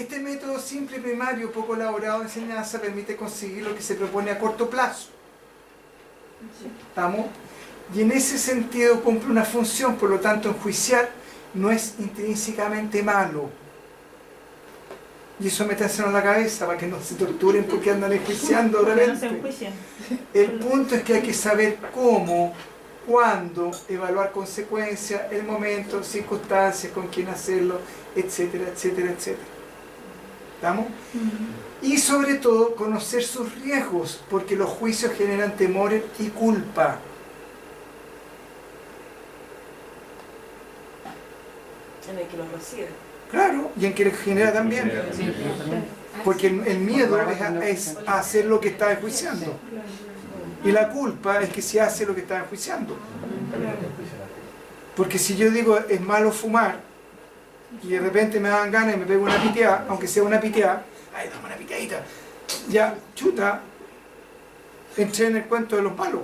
Este método simple, primario, poco elaborado de enseñanza permite conseguir lo que se propone a corto plazo. ¿Estamos? Y en ese sentido cumple una función, por lo tanto enjuiciar no es intrínsecamente malo. Y eso métanselo en la cabeza para que no se torturen porque andan enjuiciando de repente. El punto es que hay que saber cómo, cuándo, evaluar consecuencias, el momento, circunstancias, con quién hacerlo, etcétera, etcétera, etcétera. ¿Estamos? Y sobre todo conocer sus riesgos, porque los juicios generan temores y culpa. En el que los recibe. Claro, y en que les genera también. Porque el miedo es a hacer lo que está enjuiciando. Y la culpa es que se hace lo que está enjuiciando. Porque si yo digo es malo fumar, y de repente me dan ganas y me pego una piteada, aunque sea una piteada, ay, dame una piteadita, ya, chuta, entré en el cuento de los malos.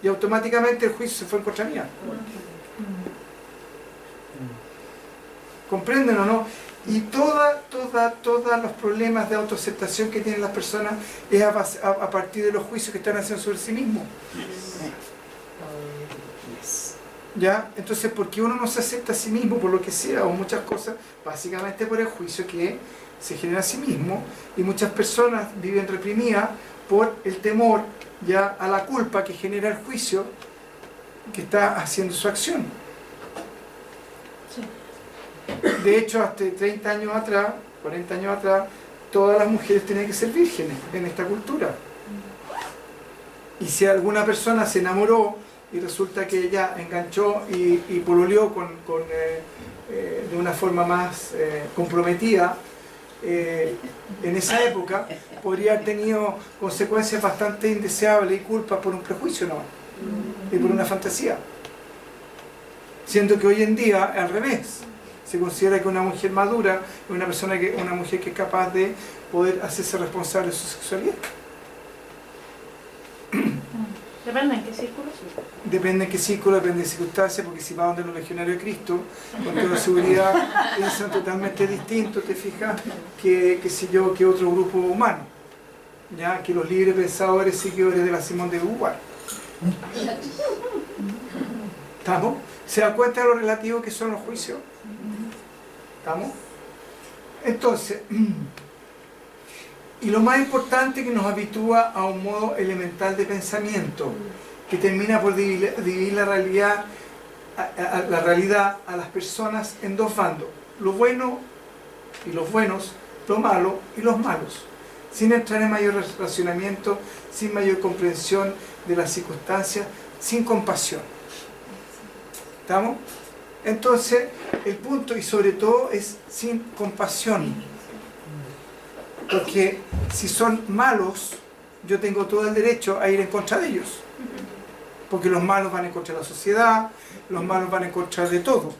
Y automáticamente el juicio se fue en contra mía. ¿Comprenden o no? Y todos los problemas de autoaceptación que tienen las personas es a partir de los juicios que están haciendo sobre sí mismos. ¿Ya? Entonces, porque uno no se acepta a sí mismo por lo que sea, o muchas cosas, básicamente por el juicio que se genera a sí mismo, y muchas personas viven reprimidas por el temor ya a la culpa que genera el juicio que está haciendo su acción. De hecho, hasta 30 años atrás, 40 años atrás, todas las mujeres tenían que ser vírgenes en esta cultura. Y si alguna persona se enamoró y resulta que ella enganchó y pololeó de una forma más comprometida, en esa época podría haber tenido consecuencias bastante indeseables y culpas por un prejuicio, ¿no? Y por una fantasía. Siendo que hoy en día, al revés, se considera que una mujer madura es una mujer que es capaz de poder hacerse responsable de su sexualidad. Depende en qué círculo. Depende en qué círculo, depende de circunstancias, porque si va donde los legionarios de Cristo, con toda seguridad piensan totalmente distinto, te fijas, que otro grupo humano, ya que los libres pensadores seguidores de la Simón de Beauvoir. ¿Estamos? ¿Se da cuenta de lo relativo que son los juicios? ¿Estamos? Entonces, y lo más importante, que nos habitúa a un modo elemental de pensamiento que termina por dividir la realidad a las personas en dos bandos: lo bueno y los buenos, lo malo y los malos, sin entrar en mayor racionamiento, sin mayor comprensión de las circunstancias, sin compasión. ¿Estamos? Entonces, el punto, y sobre todo, es sin compasión. Porque si son malos, yo tengo todo el derecho a ir en contra de ellos. Porque los malos van en contra de la sociedad, los malos van en contra de todo.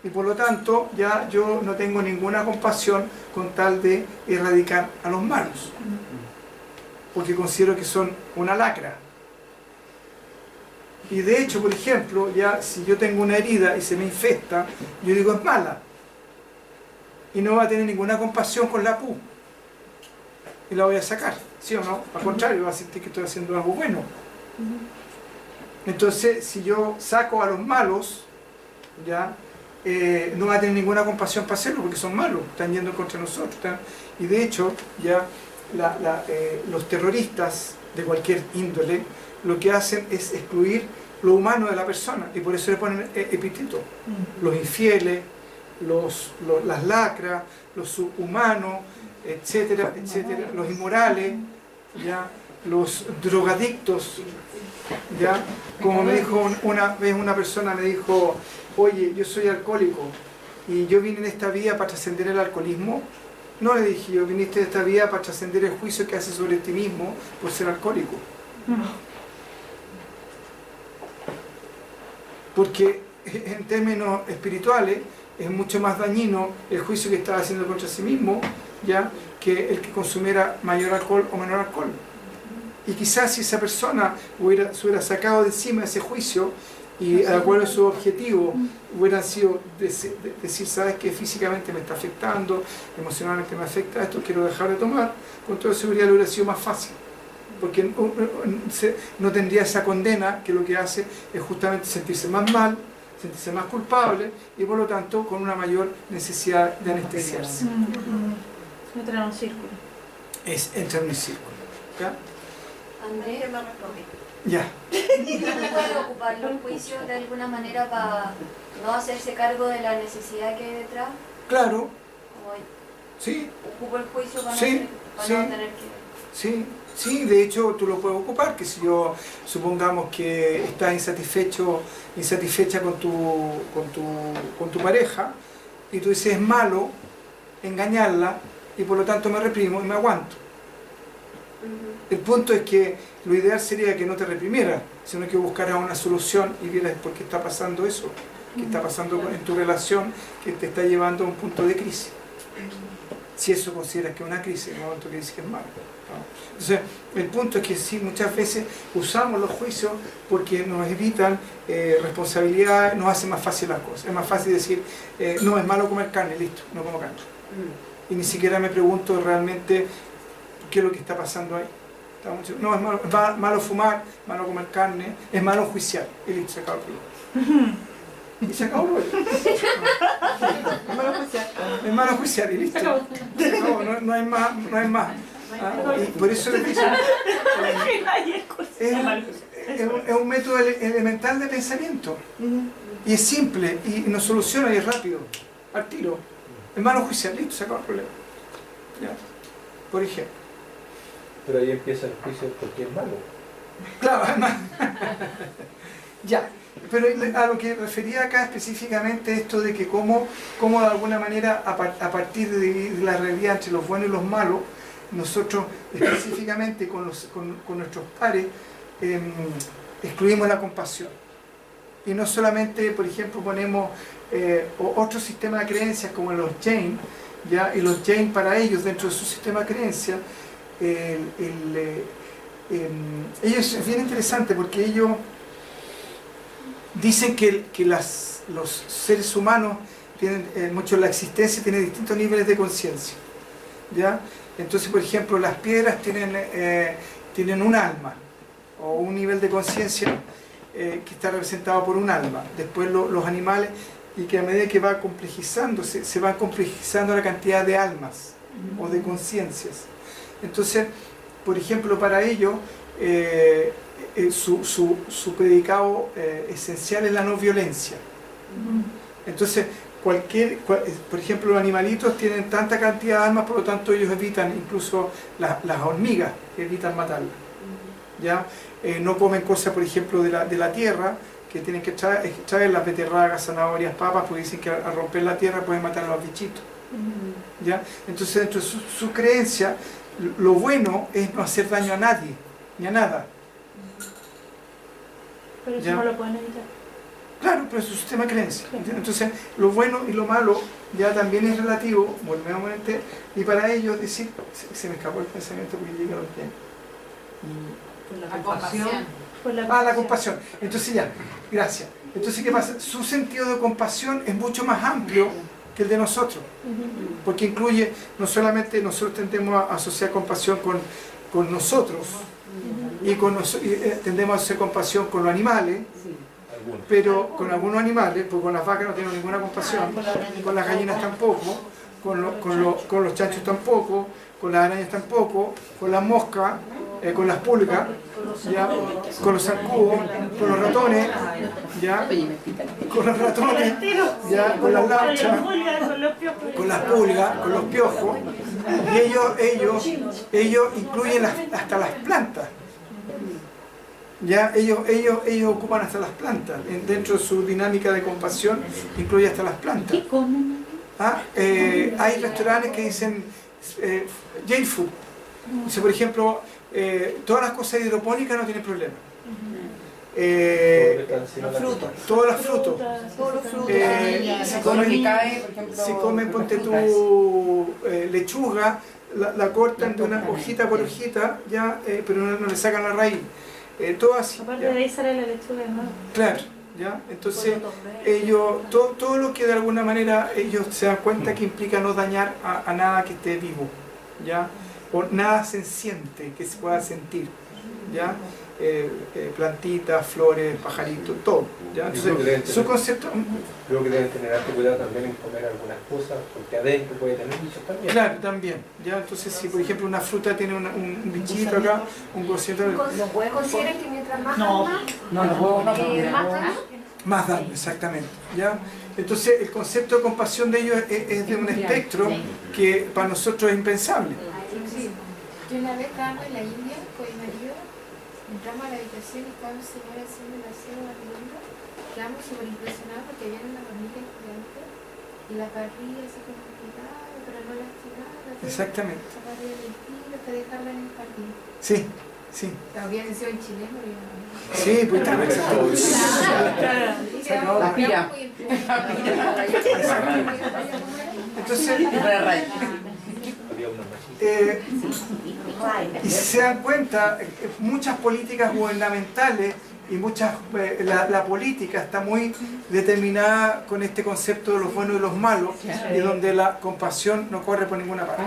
Y por lo tanto, ya yo no tengo ninguna compasión con tal de erradicar a los malos. Porque considero que son una lacra. Y de hecho, por ejemplo, ya si yo tengo una herida y se me infecta, yo digo es mala. Y no va a tener ninguna compasión con la pus. Y la voy a sacar, ¿sí o no? Al contrario, va a sentir que estoy haciendo algo bueno. Entonces, si yo saco a los malos, ya no va a tener ninguna compasión para hacerlo, porque son malos, están yendo contra nosotros. Y de hecho, ya los terroristas de cualquier índole, lo que hacen es excluir lo humano de la persona, y por eso le ponen epítetos. Los infieles, las lacras, los subhumanos, etcétera, etcétera, los inmorales, ¿ya? Los drogadictos, ¿ya? Como me dijo una vez una persona, me dijo: oye, yo soy alcohólico y yo vine en esta vida para trascender el alcoholismo. No, le dije yo, viniste en esta vida para trascender el juicio que haces sobre ti mismo por ser alcohólico. Porque en términos espirituales es mucho más dañino el juicio que estaba haciendo contra sí mismo, ya, que el que consumiera mayor alcohol o menor alcohol. Y quizás si esa persona se hubiera sacado de encima ese juicio y de acuerdo a su objetivo hubieran sido decir, sabes que físicamente me está afectando, emocionalmente me afecta esto, quiero dejar de tomar, con toda seguridad hubiera sido más fácil, porque no tendría esa condena que lo que hace es justamente sentirse más mal, sentirse más culpable y por lo tanto con una mayor necesidad de anestesiarse. Entra en un círculo. Es entrar en un círculo. ¿Ya? Andrés, ¿Qué me respondí? Ya. ¿no puede ocupar los juicios de alguna manera para no hacerse cargo de la necesidad que hay detrás? Claro, Como sí, ocupo el juicio para, Sí, no, para sí. no tener que... sí, sí, de hecho tú lo puedes ocupar, que si yo supongamos que estás insatisfecha con tu pareja y tú dices es malo engañarla y por lo tanto me reprimo y me aguanto. El punto es que lo ideal sería que no te reprimiera, sino que buscaras una solución y vieras por qué está pasando eso, qué está pasando en tu relación que te está llevando a un punto de crisis. Si eso consideras que es una crisis, no tú que dices que es malo. ¿No? Entonces, el punto es que sí, muchas veces usamos los juicios porque nos evitan responsabilidad, nos hace más fácil las cosas. Es más fácil decir, no, es malo comer carne, listo, no como carne. Y ni siquiera me pregunto realmente qué es lo que está pasando ahí. No, es malo fumar, malo comer carne, es malo enjuiciar. Y listo, se acabó el problema. Y se acabó el problema. Es malo enjuiciar y listo. Se acabó, no hay más. No hay más. Y por eso les digo, es un método elemental de pensamiento. Y es simple, y nos soluciona y es rápido, al tiro. Es malo enjuiciar, listo, se acabó el problema. ¿Ya? Por ejemplo. Pero ahí empieza el juicio porque es malo. Claro, además. Ya, pero a lo que refería acá específicamente esto de que cómo de alguna manera a partir de la realidad entre los buenos y los malos, nosotros específicamente con nuestros pares excluimos la compasión. Y no solamente, por ejemplo, ponemos otro sistema de creencias como los Jain, ¿ya? Y los Jain para ellos dentro de su sistema de creencias, ellos es bien interesante porque ellos dicen que los seres humanos tienen, mucho la existencia tiene distintos niveles de conciencia, ¿ya? Entonces, por ejemplo, las piedras tienen un alma o un nivel de conciencia que está representado por un alma. Después los animales, y que a medida que va complejizándose, se va complejizando la cantidad de almas o de conciencias. Entonces, por ejemplo, para ellos, su predicado esencial es la no violencia. Entonces, por ejemplo, los animalitos tienen tanta cantidad de almas, por lo tanto ellos evitan, incluso las hormigas, evitan matarlas. ¿Ya? No comen cosas, por ejemplo, de la tierra, que tienen que extraer las beterragas, zanahorias, papas, porque dicen que al romper la tierra pueden matar a los bichitos. ¿Ya? Entonces, dentro de su creencia, lo bueno es no hacer daño a nadie, ni a nada. Pero eso ¿Ya? no lo pueden evitar. Claro, pero es su sistema de creencia. Entonces, lo bueno y lo malo ya también es relativo, volvemos a meter, y para ellos decir, se me escapó el pensamiento porque llegué a los pies. La compasión. Por La compasión. Entonces ya, gracias. Entonces, ¿qué pasa? Su sentido de compasión es mucho más amplio que el de nosotros, porque incluye, no solamente nosotros tendemos a asociar compasión con nosotros, y tendemos a hacer compasión con los animales, pero con algunos animales, pues con las vacas no tenemos ninguna compasión, con las gallinas tampoco, con los chanchos tampoco, con las arañas tampoco, con las moscas, con las pulgas, ¿ya? Con los zancudos, con los ratones, ¿ya? Con los ratones, ¿ya? Con las lanchas, con las pulgas, con los piojos, y ellos incluyen hasta las plantas. Ya ellos ocupan hasta las plantas, dentro de su dinámica de compasión incluye hasta las plantas. ¿Qué comen? Hay restaurantes que dicen Jain food. Dice, por ejemplo, todas las cosas hidropónicas no tienen problema. Los frutos. Todos los frutos. Todos los frutos. Si comen, ponte tu lechuga, la cortan de una hojita por hojita, ya, pero no le sacan la raíz. Todo así. Aparte ¿ya? de ahí sale la lechuga, ¿no? Claro, ¿ya? Entonces, ellos, todo lo que de alguna manera ellos se dan cuenta que implica no dañar a nada que esté vivo, ¿ya? O nada senciente que se pueda sentir, ¿ya? Plantitas, flores, pajaritos, todo, ¿ya? Entonces, su concepto... Creo que deben tener harto cuidado también en comer algunas cosas, porque adentro puede tener bichos también. Claro, también, ¿ya? Entonces, si por ejemplo una fruta tiene un bichito acá, un cosito... ¿Consideran que mientras más No, alma, no, los huevos no. más daño? Más daño, exactamente, ¿ya? Entonces, el concepto de compasión de ellos es de un espectro que para nosotros es impensable. Yo una vez estábamos en la India con mi marido, entramos a la habitación y estaba un señor haciendo el aseo barriendo. Quedamos súper impresionados porque había una familia gigante y la parrilla así como cuidado para no lastimarla. Exactamente. La parrilla limpia para dejarla en el jardín. Sí, sí. Había sido en chileno y Sí, pues también. La pira. Entonces, Había unos machitos. y si se dan cuenta, muchas políticas gubernamentales y la política está muy determinada con este concepto de los buenos y los malos, y donde la compasión no corre por ninguna parte.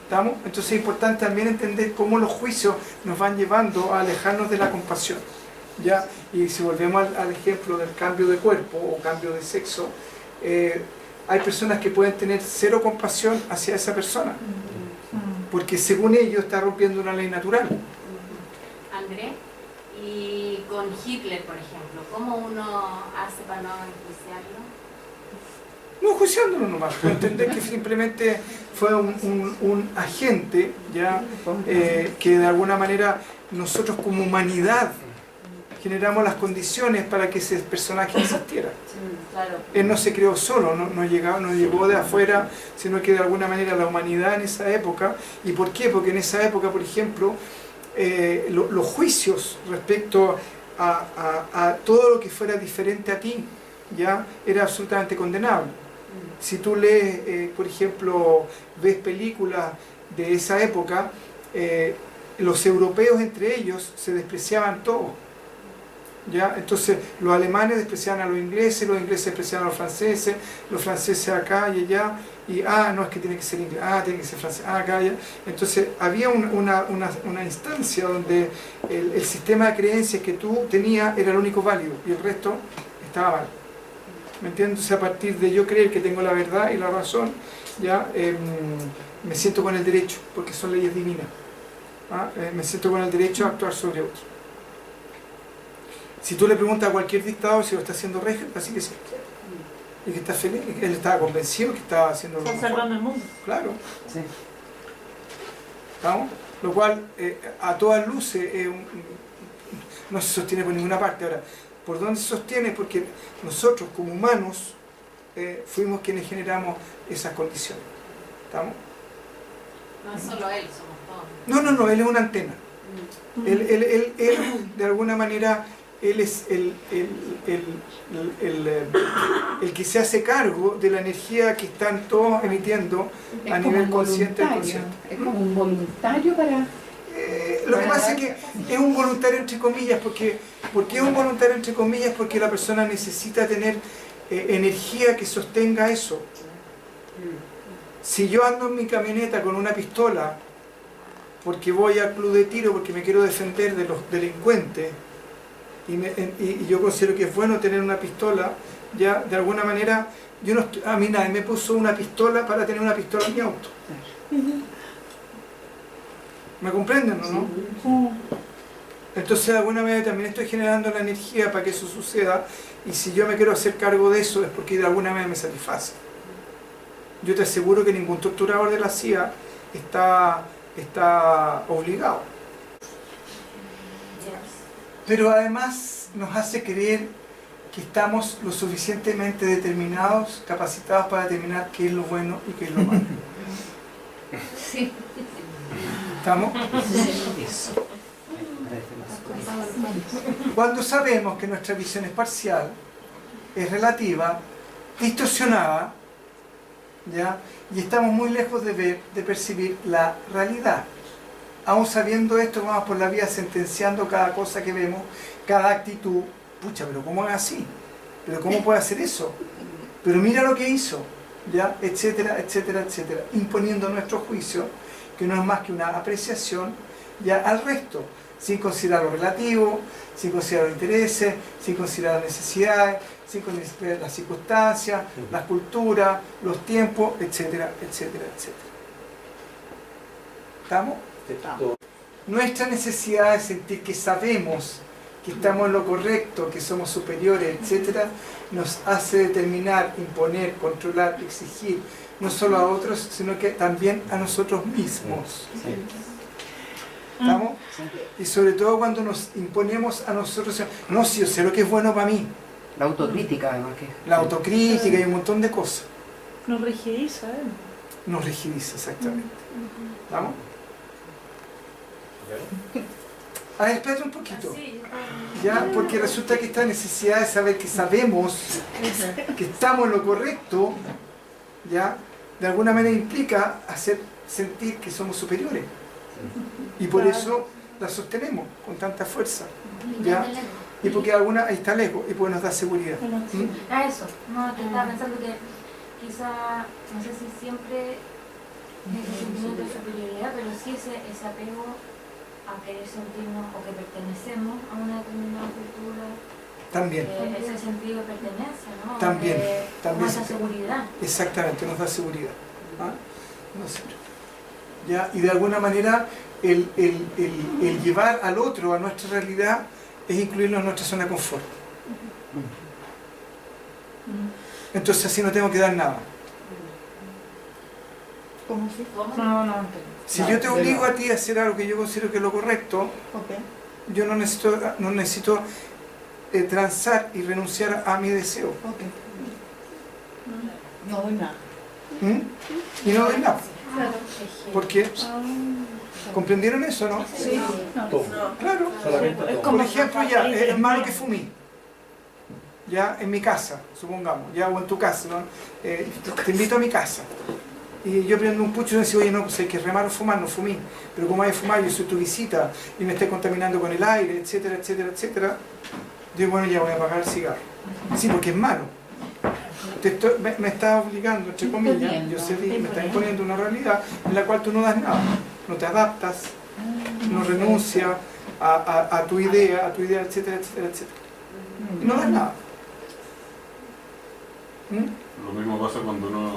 ¿Estamos? Entonces es importante también entender cómo los juicios nos van llevando a alejarnos de la compasión, ¿ya? Y si volvemos al ejemplo del cambio de cuerpo o cambio de sexo, hay personas que pueden tener cero compasión hacia esa persona, porque según ellos está rompiendo una ley natural. André, y con Hitler, por ejemplo, ¿cómo uno hace para no enjuiciarlo? No juiciándolo nomás, pero entender que simplemente fue un agente, ¿ya? Que de alguna manera nosotros como humanidad generamos las condiciones para que ese personaje existiera. Claro. Él no se creó solo, no llegó de afuera, sino que de alguna manera la humanidad en esa época. ¿Y por qué? Porque en esa época, por ejemplo, los juicios respecto a todo lo que fuera diferente a ti, ¿ya? Era absolutamente condenable. Si tú lees, por ejemplo, ves películas de esa época, los europeos entre ellos se despreciaban todos, ¿ya? Entonces los alemanes despreciaban a los ingleses despreciaban a los franceses acá y allá, y no, es que tiene que ser inglés, tiene que ser francés, acá, allá. Entonces había una instancia donde el sistema de creencias que tú tenías era el único válido y el resto estaba mal. ¿Me entiendes? Entonces, a partir de yo creer que tengo la verdad y la razón, ya me siento con el derecho, porque son leyes divinas. Me siento con el derecho a actuar sobre otros. Si tú le preguntas a cualquier dictador si lo está haciendo régimen, así que sí. Y que está feliz, y que él estaba convencido que estaba haciendo lo mejor. Salvando el mundo. Claro. Sí. ¿Estamos? Lo cual, a todas luces, no se sostiene por ninguna parte. Ahora, ¿por dónde se sostiene? Porque nosotros como humanos fuimos quienes generamos esas condiciones. ¿Estamos? No es solo él, somos todos. No, él es una antena. Él de alguna manera, él es el que se hace cargo de la energía que están todos emitiendo a nivel consciente y consciente. Es como un voluntario para... Lo que pasa es que es un voluntario entre comillas, ¿por qué es un voluntario entre comillas? Porque la persona necesita tener energía que sostenga eso. Si yo ando en mi camioneta con una pistola porque voy al club de tiro, porque me quiero defender de los delincuentes, y yo considero que es bueno tener una pistola, ya de alguna manera, a mí nadie me puso una pistola para tener una pistola en mi auto. ¿Me comprenden o no? Entonces de alguna manera también estoy generando la energía para que eso suceda, y si yo me quiero hacer cargo de eso es porque de alguna manera me satisface. Yo te aseguro que ningún torturador de la CIA está obligado. Pero además nos hace creer que estamos lo suficientemente determinados, capacitados para determinar qué es lo bueno y qué es lo malo. Sí. ¿Estamos? Cuando sabemos que nuestra visión es parcial, es relativa, distorsionada, ¿ya? Y estamos muy lejos de percibir la realidad. Aún sabiendo esto, vamos por la vida sentenciando cada cosa que vemos, cada actitud, pucha, pero ¿cómo es así? ¿Pero cómo puede hacer eso? Pero mira lo que hizo, ¿ya? Etcétera, etcétera, etcétera, imponiendo nuestro juicio, que no es más que una apreciación ya al resto, sin considerar lo relativo, sin considerar los intereses, sin considerar las necesidades, sin considerar las circunstancias, las culturas, los tiempos, etcétera, etcétera, etcétera. ¿Estamos? Nuestra necesidad de sentir que sabemos, que estamos en lo correcto, que somos superiores, etcétera, nos hace determinar, imponer, controlar, exigir, no solo a otros, sino que también a nosotros mismos. ¿Estamos? Y sobre todo cuando nos imponemos a nosotros, no, si yo sé lo que es bueno para mí. La autocrítica, además. La autocrítica y un montón de cosas. Nos rigidiza, ¿eh? Nos rigidiza, exactamente. ¿Estamos? A ver, espérate un poquito. ¿Ya? Porque resulta que esta necesidad de saber que sabemos que estamos en lo correcto, ¿ya? De alguna manera implica hacer sentir que somos superiores. Y por eso la sostenemos con tanta fuerza. ¿Ya? Y porque alguna, ahí está el ego, y porque nos da seguridad. A eso, no, que estaba pensando que quizá, no sé si siempre ese sentimiento de superioridad, pero sí ese apego a querer sentirnos o que pertenecemos a una determinada cultura. También. Ese sentido de pertenencia, ¿no? También. Como esa seguridad. Exactamente, nos da seguridad. ¿Ah? No sé. ¿Ya? Y de alguna manera el llevar al otro a nuestra realidad es incluirlo en nuestra zona de confort. Entonces así no tengo que dar nada. ¿Cómo si? No. Si yo te obligo a ti a hacer algo que yo considero que es lo correcto, Ok, yo no necesito transar y renunciar a mi deseo. ok. No doy nada. ¿Mm? Y no doy nada. ¿Por qué? ¿Comprendieron eso, no? Sí. Claro. Solamente Es todo. Por ejemplo, ya, es malo que fumí. Ya, en mi casa, supongamos, ya, o en tu casa, ¿no? Te invito a mi casa. Y yo prendo un pucho y digo, oye, no, pues hay que re malo fumar, no fumí. Pero como hay que fumar, yo soy tu visita y me estoy contaminando con el aire, etcétera, etcétera, etcétera. Digo, bueno, ya voy a apagar el cigarro. Sí, porque es malo. Me estás obligando, entre comillas, yo sé, me estás imponiendo una realidad en la cual tú no das nada. No te adaptas, no renuncias a tu idea, etcétera, etcétera, etcétera. Y no das nada. Lo mismo pasa cuando uno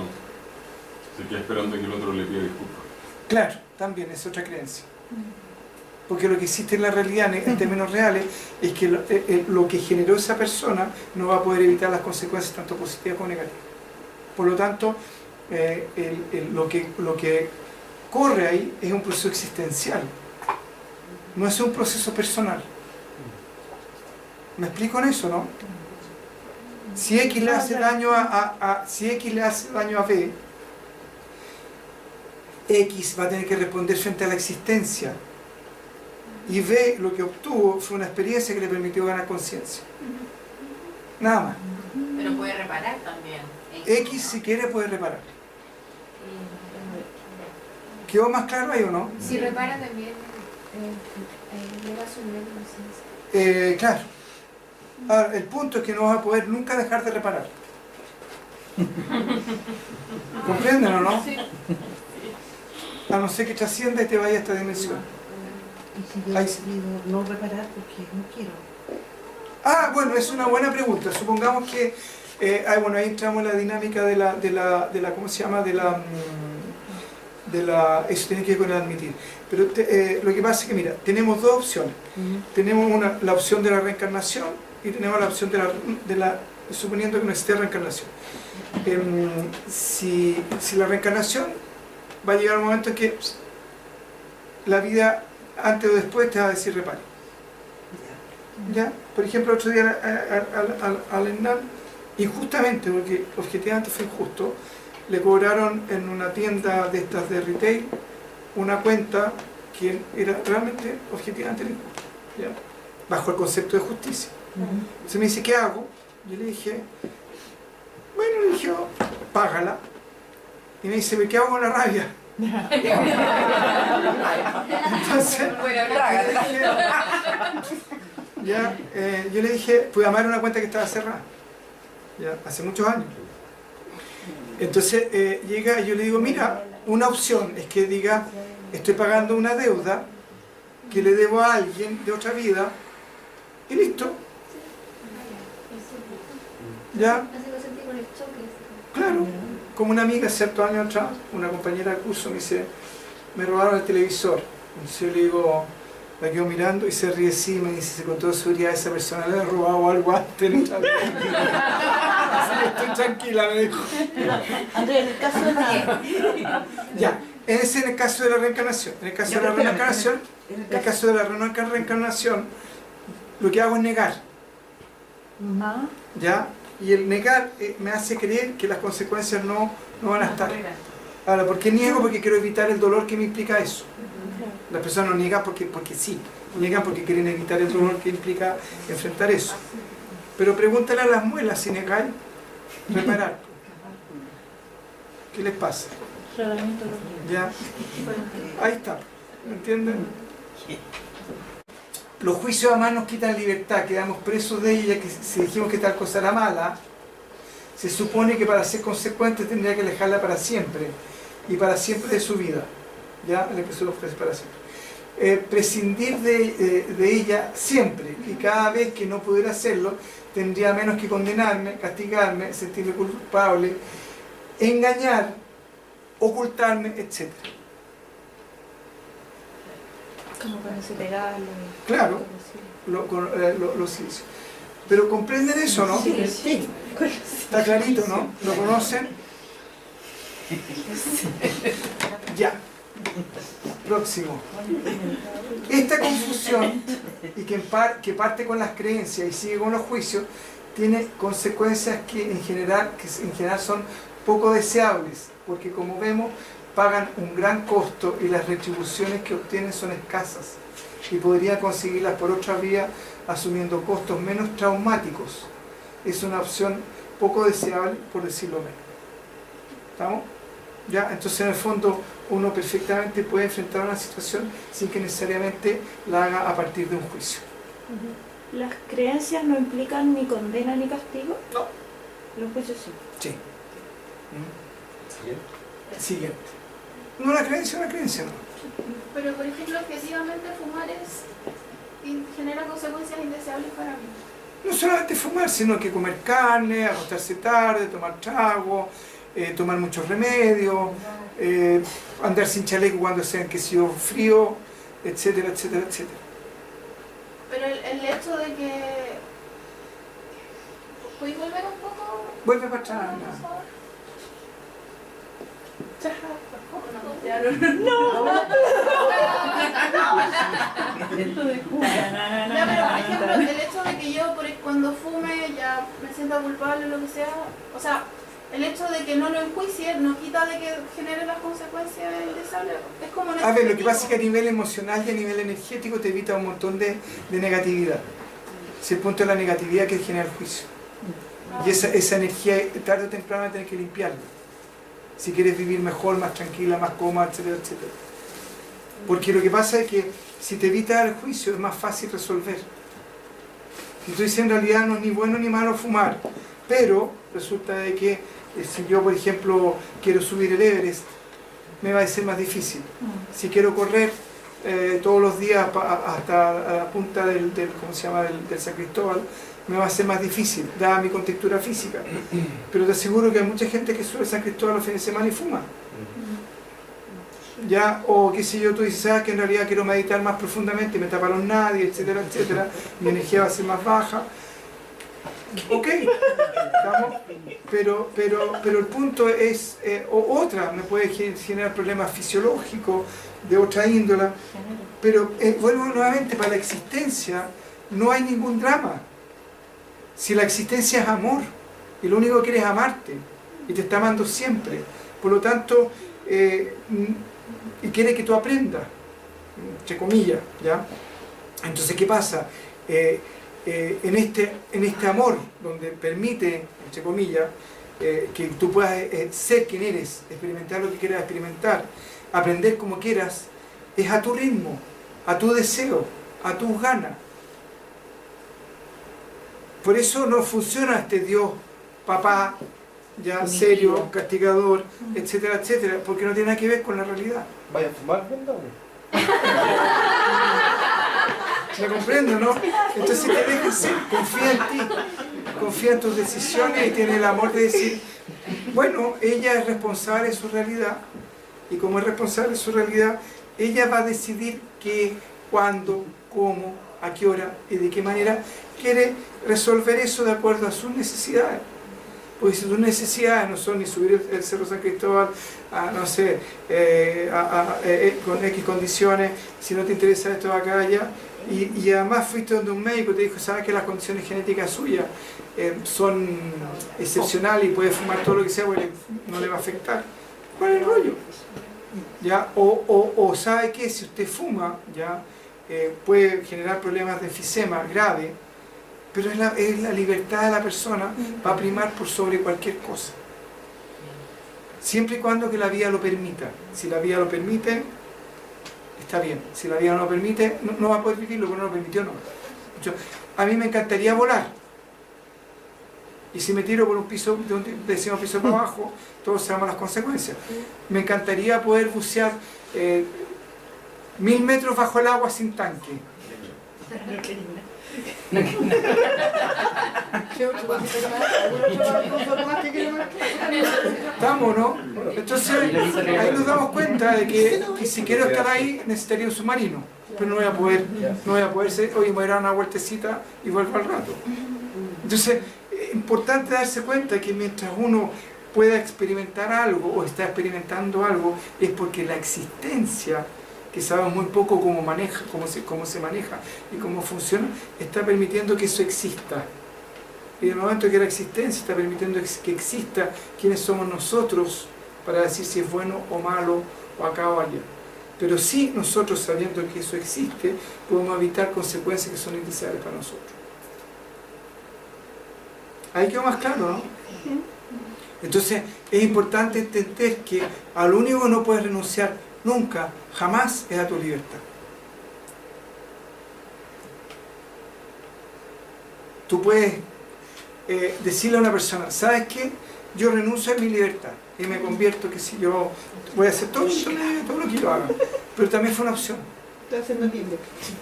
se queda esperando que el otro le pida disculpas. Claro, también es otra creencia. Porque lo que existe en la realidad, en términos reales, es que lo que generó esa persona no va a poder evitar las consecuencias tanto positivas como negativas. Por lo tanto, lo que corre ahí es un proceso existencial. No es un proceso personal. ¿Me explico en eso, no? Si X le hace daño si X le hace daño a B, X va a tener que responder frente a la existencia. Y B lo que obtuvo fue una experiencia que le permitió ganar conciencia. Nada más. Pero puede reparar también. X si quiere puede reparar. ¿Quedó más claro ahí o no? Si repara también, eleva su nivel de conciencia. Claro. Ahora, el punto es que no vas a poder nunca dejar de reparar. ¿Comprenden o no? Sí. A no ser que trascienda y te vaya a esta dimensión. Y si yo decido no reparar porque no quiero. Ah, bueno, es una buena pregunta. Supongamos que, bueno, ahí entramos en la dinámica de la ¿cómo se llama? Eso tiene que ver con el admitir. Pero lo que pasa es que, mira, tenemos dos opciones. Tenemos la opción de la reencarnación y tenemos la opción suponiendo que no existe reencarnación. Si la reencarnación va a llegar un momento en que la vida, antes o después, te va a decir repare. ¿Ya? Por ejemplo, otro día al Hernán, injustamente, porque objetivamente fue injusto, le cobraron en una tienda de estas de retail una cuenta que era realmente objetivamente injusta, ¿ya? Bajo el concepto de justicia. Entonces me dice, ¿qué hago? Yo le dije, págala. Y me dice, ¿qué hago con la rabia? Entonces, ya, yo le dije, fui a amar una cuenta que estaba cerrada, ya, hace muchos años. Entonces llega y yo le digo, mira, una opción es que diga, estoy pagando una deuda que le debo a alguien de otra vida, y listo. ¿Ya? Así lo sentí con el choque. Claro. Como una amiga ciertos años atrás, una compañera de curso me dice, me robaron el televisor. Entonces yo le digo, la quedo mirando y se ríe así y me dice, con toda seguridad esa persona le ha robado algo antes. ¿No? Así que estoy tranquila, me dijo. Andrea, en el caso de la... Ya, ese es en el caso de la reencarnación. En el caso de la reencarnación, en el caso de la reencarnación, lo que hago es negar. Ah, ¿Ya? Y el negar me hace creer que las consecuencias no van a estar. Ahora, ¿por qué niego? Porque quiero evitar el dolor que me implica eso. Las personas no niegan porque sí, niegan porque quieren evitar el dolor que implica enfrentar eso. Pero pregúntale a las muelas si negáis, reparar. ¿Qué les pasa? tratamiento ¿Ya? Ahí está, ¿me entienden? Los juicios además nos quitan libertad, quedamos presos de ella, que si dijimos que tal cosa era mala, se supone que para ser consecuente tendría que alejarla para siempre, y para siempre de su vida. ¿Ya? Le empezó a ofrecer para siempre. Prescindir de ella siempre, y cada vez que no pudiera hacerlo, tendría menos que condenarme, castigarme, sentirme culpable, engañar, ocultarme, etc. como para ese legal. Claro, los inicios. Pero comprenden eso, ¿no? Sí. Está clarito, ¿no? ¿Lo conocen? Ya. Próximo. Esta confusión, y que parte con las creencias y sigue con los juicios, tiene consecuencias que en general son poco deseables, porque como vemos, pagan un gran costo y las retribuciones que obtienen son escasas y podrían conseguirlas por otra vía asumiendo costos menos traumáticos. Es una opción poco deseable, por decirlo menos. ¿Estamos? ¿Ya? Entonces en el fondo uno perfectamente puede enfrentar una situación sin que necesariamente la haga a partir de un juicio. ¿Las creencias no implican ni condena ni castigo? No. Los juicios sí. Sí. Siguiente. No, una creencia, no. Pero, por ejemplo, objetivamente fumar genera consecuencias indeseables para mí. No solamente fumar, sino que comer carne, acostarse tarde, tomar trago, tomar muchos remedios, andar sin chaleco cuando sea que sea frío, etcétera, etcétera, etcétera. Pero el hecho de que... ¿Puedes volver un poco? Vuelve para atrás. Ya, pero por ejemplo, el hecho de que yo cuando fume ya me sienta culpable o lo que sea, o sea, el hecho de que no lo enjuicie no quita de que genere las consecuencias indeseables. Es como A ver, lo que pasa es que a nivel emocional y a nivel energético te evita un montón de negatividad. Si el punto de la negatividad que genera el juicio. Y esa energía tarde o temprano va a tener que limpiarla. Si quieres vivir mejor, más tranquila, más cómoda, etcétera, etcétera. Porque lo que pasa es que si te evitas el juicio es más fácil resolver. Si tú dices en realidad no es ni bueno ni malo fumar, pero resulta de que si yo por ejemplo quiero subir el Everest, me va a ser más difícil. Si quiero correr todos los días hasta la punta del ¿cómo se llama? del San Cristóbal, me va a ser más difícil, dada mi contextura física. Pero te aseguro que hay mucha gente que sube San Cristóbal los fines de semana y fuma. ¿Ya? O qué sé yo, tú dices, que en realidad quiero meditar más profundamente, me taparon nadie, etcétera, etcétera, mi energía va a ser más baja. Ok, ¿estamos? Pero el punto es, otra, me puede generar problemas fisiológicos de otra índole, pero vuelvo nuevamente, para la existencia no hay ningún drama. Si la existencia es amor, y lo único que quieres es amarte, y te está amando siempre, por lo tanto, y quiere que tú aprendas, entre comillas, ¿ya? Entonces, ¿qué pasa? En este amor, donde permite, entre comillas, que tú puedas ser quien eres, experimentar lo que quieras experimentar, aprender como quieras, es a tu ritmo, a tu deseo, a tus ganas. Por eso no funciona este Dios, papá, ya serio, castigador, etcétera, etcétera, porque no tiene nada que ver con la realidad. ¿Vaya a fumar, Brenda? ¿Me comprendo, no? Entonces te dejes ser, confía en ti, confía en tus decisiones y tiene el amor de decir, bueno, ella es responsable de su realidad y como es responsable de su realidad, ella va a decidir qué, cuándo, cómo, a qué hora y de qué manera quiere resolver eso de acuerdo a sus necesidades. Porque si tus necesidades no son ni subir el Cerro San Cristóbal a, no sé, con X condiciones, si no te interesa esto acá, allá, y además fuiste donde un médico y te dijo, sabes que las condiciones genéticas suyas son excepcionales y puede fumar todo lo que sea, porque no le va a afectar. ¿Cuál es el rollo? ¿Ya? O sabe que si usted fuma, ¿ya? Puede generar problemas de enfisema grave, pero es la libertad de la persona, va a primar por sobre cualquier cosa. Siempre y cuando que la vida lo permita. Si la vida lo permite, está bien. Si la vida no lo permite, no va a poder vivir lo que no lo permitió, no. A mí me encantaría volar. Y si me tiro por un piso, de un décimo piso para abajo, todos sabemos las consecuencias. Me encantaría poder bucear 1000 metros bajo el agua sin tanque. ¿Estamos, no? Entonces ahí nos damos cuenta de que si quiero estar ahí necesitaría un submarino, pero no voy a poder ser, oye, me voy a dar una vueltecita y vuelvo al rato. Entonces es importante darse cuenta que mientras uno pueda experimentar algo o está experimentando algo, es porque la existencia, que sabemos muy poco cómo se maneja y cómo funciona, está permitiendo que eso exista. Y en el momento que la existencia está permitiendo que exista quiénes somos nosotros para decir si es bueno o malo o acá o allá. Pero sí nosotros, sabiendo que eso existe, podemos evitar consecuencias que son indeseables para nosotros. Ahí quedó más claro, ¿no? Entonces es importante entender que a lo único que no puedes renunciar nunca, jamás, es a tu libertad. Tú puedes decirle a una persona, ¿sabes qué? Yo renuncio a mi libertad y me convierto, que si yo voy a hacer todo lo que yo haga. Pero también fue una opción. Estás siendo libre.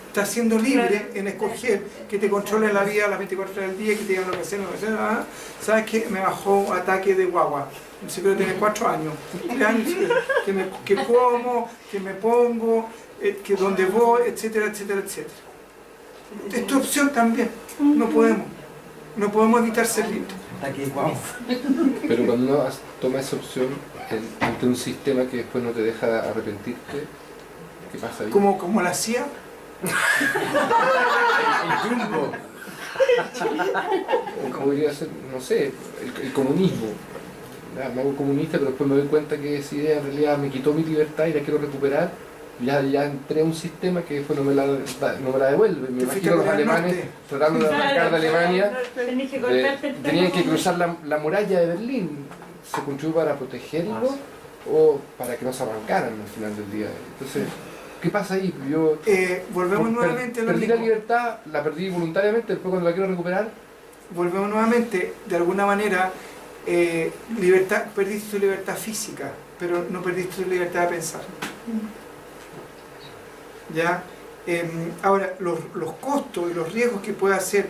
Estás siendo libre en escoger que te controle la vida las 24 horas del día, que te digan lo que hacer, lo que hacer. ¿Sabes qué? Me bajó un ataque de guagua. Un secreto tiene 4 años, 3 años, que como, que me pongo, que donde voy, etcétera, etcétera, etcétera. Es tu opción también. No podemos evitar ser libres. Pero cuando uno toma esa opción ante un sistema que después no te deja arrepentirte, ¿qué pasa ahí? Como la CIA. El trumpo. Como podría ser, no sé, el comunismo. Me hago comunista, pero después me doy cuenta que esa idea en realidad me quitó mi libertad y la quiero recuperar. Ya entré a un sistema que después no me la devuelve. Me imagino los alemanes tratando de arrancar de Alemania. Tenían que cruzar la muralla de Berlín. Se construyó para protegerlo o para que no se arrancaran al final del día. Entonces, ¿qué pasa ahí? Yo volvemos nuevamente a lo perdí mismo. la libertad, la perdí voluntariamente, después cuando la quiero recuperar. Volvemos nuevamente, de alguna manera, perdiste tu libertad física, pero no perdiste tu libertad de pensar. ¿Ya? Ahora, los costos y los riesgos que puede hacer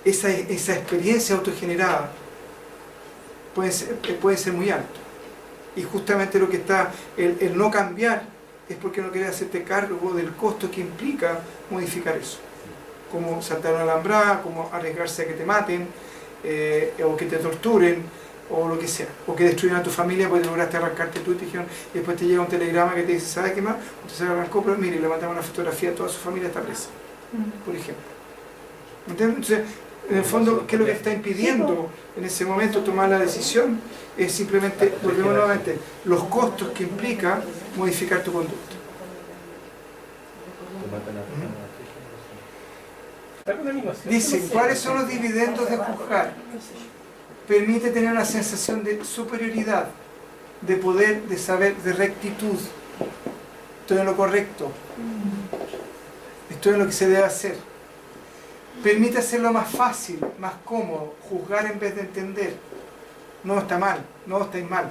esa experiencia autogenerada pueden ser muy altos. Y justamente lo que está, el no cambiar, es porque no quieres hacerte cargo del costo que implica modificar eso. Como saltar una alambrada, como arriesgarse a que te maten, o que te torturen, o lo que sea, o que destruyan a tu familia porque lograste arrancarte tú y te dijeron, y después te llega un telegrama que te dice, ¿sabes qué más? Usted se arrancó, pero mire, le mandamos una fotografía, toda su familia está presa, por ejemplo. ¿Entiendes? Entonces, en el fondo, ¿qué es lo que está impidiendo en ese momento tomar la decisión? Es simplemente, volvemos nuevamente, los costos que implica modificar tu conducta. Dicen, ¿cuáles son los dividendos de juzgar? Permite tener una sensación de superioridad, de poder, de saber, de rectitud. Estoy en lo correcto. Estoy en lo que se debe hacer. Permite hacerlo más fácil, más cómodo, juzgar en vez de entender. No está mal, no estáis mal.